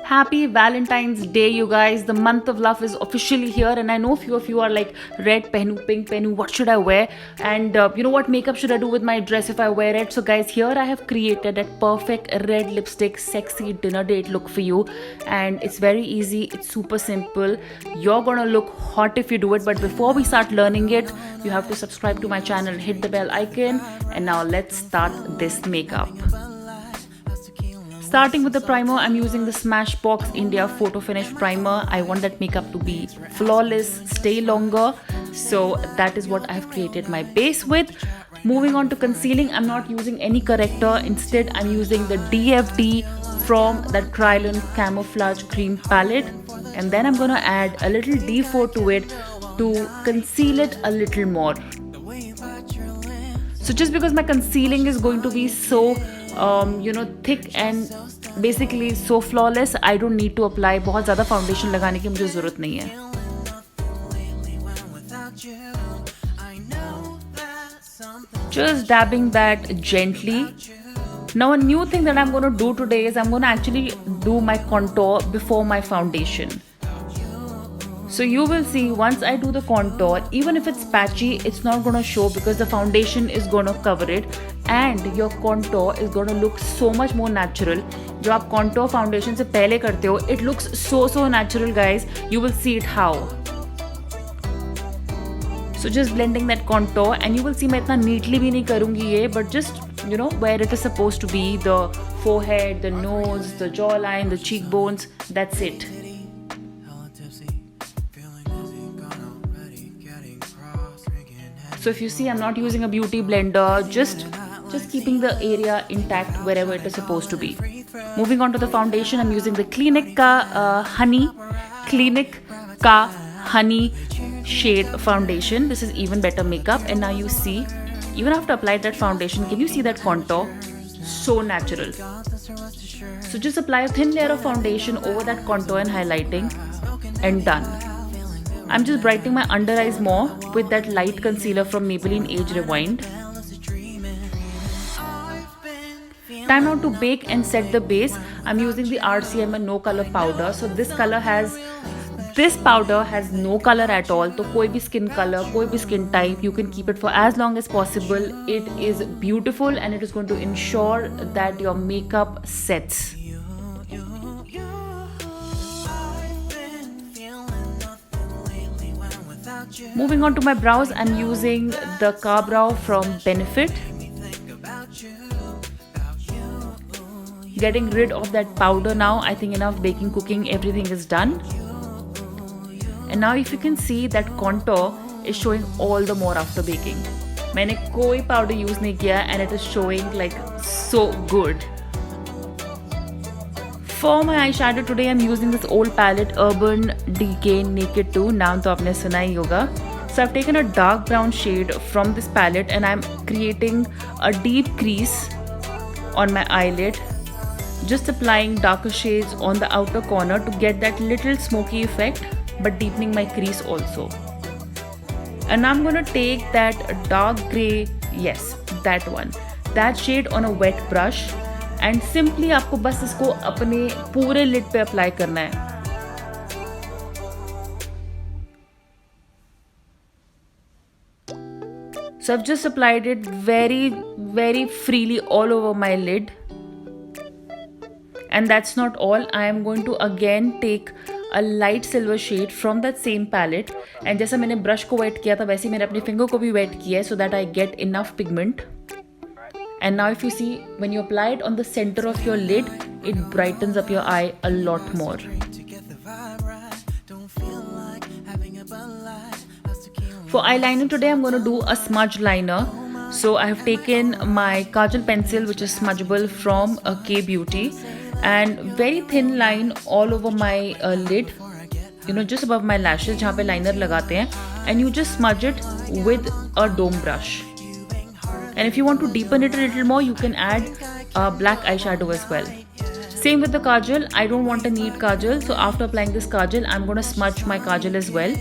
Happy Valentine's Day, you guys. The month of love is officially here, and I know few of you are like, red pehnu, pink pehnu, what should I wear? And you know what makeup should I do with my dress if I wear it? So, guys, here I have created a perfect red lipstick, sexy dinner date look for you, and it's very easy, it's super simple. You're gonna look hot if you do it, but before we start learning it, you have to subscribe to my channel, hit the bell icon, and now let's start this makeup. Starting with the primer, I'm using the Smashbox India Photo Finish Primer. I want that makeup to be flawless, stay longer. So that is what I have created my base with. Moving on to concealing, I'm not using any corrector. Instead, I'm using the DFD from that Kryolan Camouflage Cream palette. And then I'm gonna add a little D4 to it to conceal it a little more. So just because my concealing is going to be so thick and basically so flawless, I don't need to apply बहुत ज़्यादा foundation लगाने की मुझे ज़रूरत नहीं है. Just dabbing that gently. Now a new thing that I'm going to do today is I'm going to actually do my contour before my foundation. So you will see once I do the contour, even if it's patchy, it's not going to show because the foundation is going to cover it, and your contour is going to look so much more natural. जो आप contour foundation से पहले करते हो, it looks so natural, guys. You will see it how. So just blending that contour, and you will see मैं इतना neatly भी नहीं करूँगी ये, but just where it is supposed to be, the forehead, the nose, the jawline, the cheekbones. That's it. So if you see, I'm not using a beauty blender, just keeping the area intact wherever it is supposed to be. Moving on to the foundation, I'm using the Clinique Ka Honey shade foundation. This is even better makeup, and now you see, even after applied that foundation, can you see that contour? So natural. So just apply a thin layer of foundation over that contour and highlighting, and done. I'm just brightening my under eyes more with that light concealer from Maybelline Age Rewind. Time now to bake and set the base. I'm using the RCM No Color powder. So this powder has no color at all. So koi bhi skin color, koi bhi skin type, you can keep it for as long as possible. It is beautiful, and it is going to ensure that your makeup sets. Moving on to my brows, I'm using the Ka Brow from Benefit. Getting rid of that powder now. I think enough baking, cooking, everything is done. And now if you can see, that contour is showing all the more after baking. मैंने कोई powder use नहीं किया, and it is showing like so good. For my eyeshadow today, I'm using this old palette, Urban Decay Naked 2. नाम तो आपने सुना ही होगा. So I've taken a dark brown shade from this palette, and I'm creating a deep crease on my eyelid. Just applying darker shades on the outer corner to get that little smoky effect, but deepening my crease also. And I'm going to take that dark grey, yes, that one, that shade on a wet brush. And simply आपको बस इसको अपने पूरे lid पे apply करना है. So I've just applied it very freely all over my lid. And that's not all. I am going to again take a light silver shade from that same palette. And जैसा मैंने brush को wait किया था, वैसे मैंने अपने finger को भी वेट किया है, so that I get enough pigment. And now if you see, when you apply it on the center of your lid, it brightens up your eye a lot more. For eyeliner today, I'm going to do a smudge liner. So I have taken my Kajal pencil, which is smudgeable from K Beauty, and very thin line all over my lid, just above my lashes, जहाँ पे liner लगाते हैं, and you just smudge it with a dome brush. And if you want to deepen it a little more, you can add black eyeshadow as well. Same with the kajal. I don't want a neat kajal, so after applying this kajal, I'm going to smudge my kajal as well.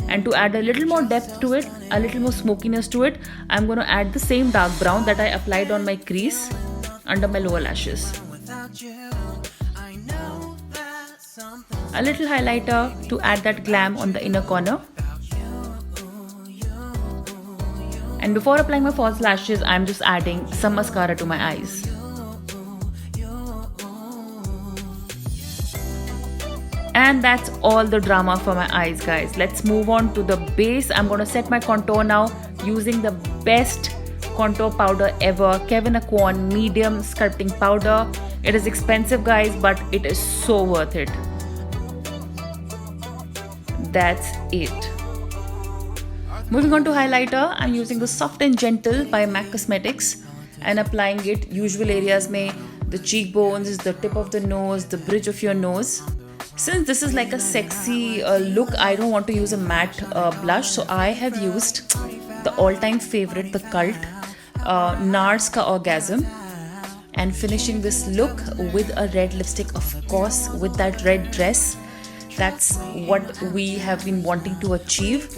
And to add a little more depth to it, a little more smokiness to it, I'm going to add the same dark brown that I applied on my crease under my lower lashes. a little highlighter to add that glam on the inner corner. And before applying my false lashes, I'm just adding some mascara to my eyes. And that's all the drama for my eyes, guys. Let's move on to the base. I'm going to set my contour now using the best contour powder ever, Kevyn Aucoin medium sculpting powder. It is expensive, guys, but it is so worth it. That's it. Moving on to highlighter, I'm using the Soft and Gentle by MAC Cosmetics and applying it usual areas mein, the cheekbones, the tip of the nose, the bridge of your nose. Since this is like a sexy look, I don't want to use a matte blush, so I have used the all-time favorite, the cult, NARS Ka Orgasm, and finishing this look with a red lipstick, of course, with that red dress. That's what we have been wanting to achieve.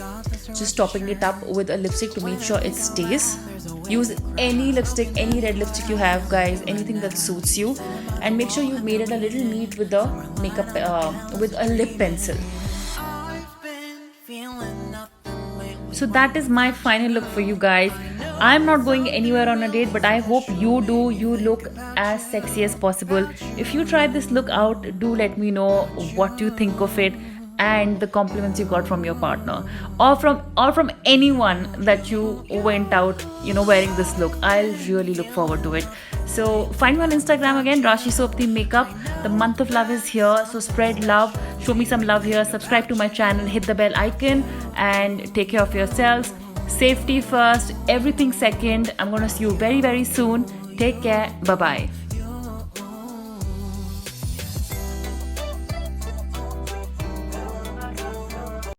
Just topping it up with a lipstick to make sure it stays. Use any lipstick, any red lipstick you have, guys, anything that suits you, and make sure you've made it a little neat with the makeup, with a lip pencil. So that is my final look for you guys. I'm not going anywhere on a date, but I hope you do. You look as sexy as possible. If you try this look out, do let me know what you think of it and the compliments you got from your partner or from anyone that you went out, wearing this look. I'll really look forward to it. So find me on Instagram again, Rashi Sopti Makeup. The month of love is here, so spread love, show me some love here, subscribe to my channel, hit the bell icon, and take care of yourselves. Safety first, everything second. I'm gonna see you very, very soon. Take care. Bye-bye.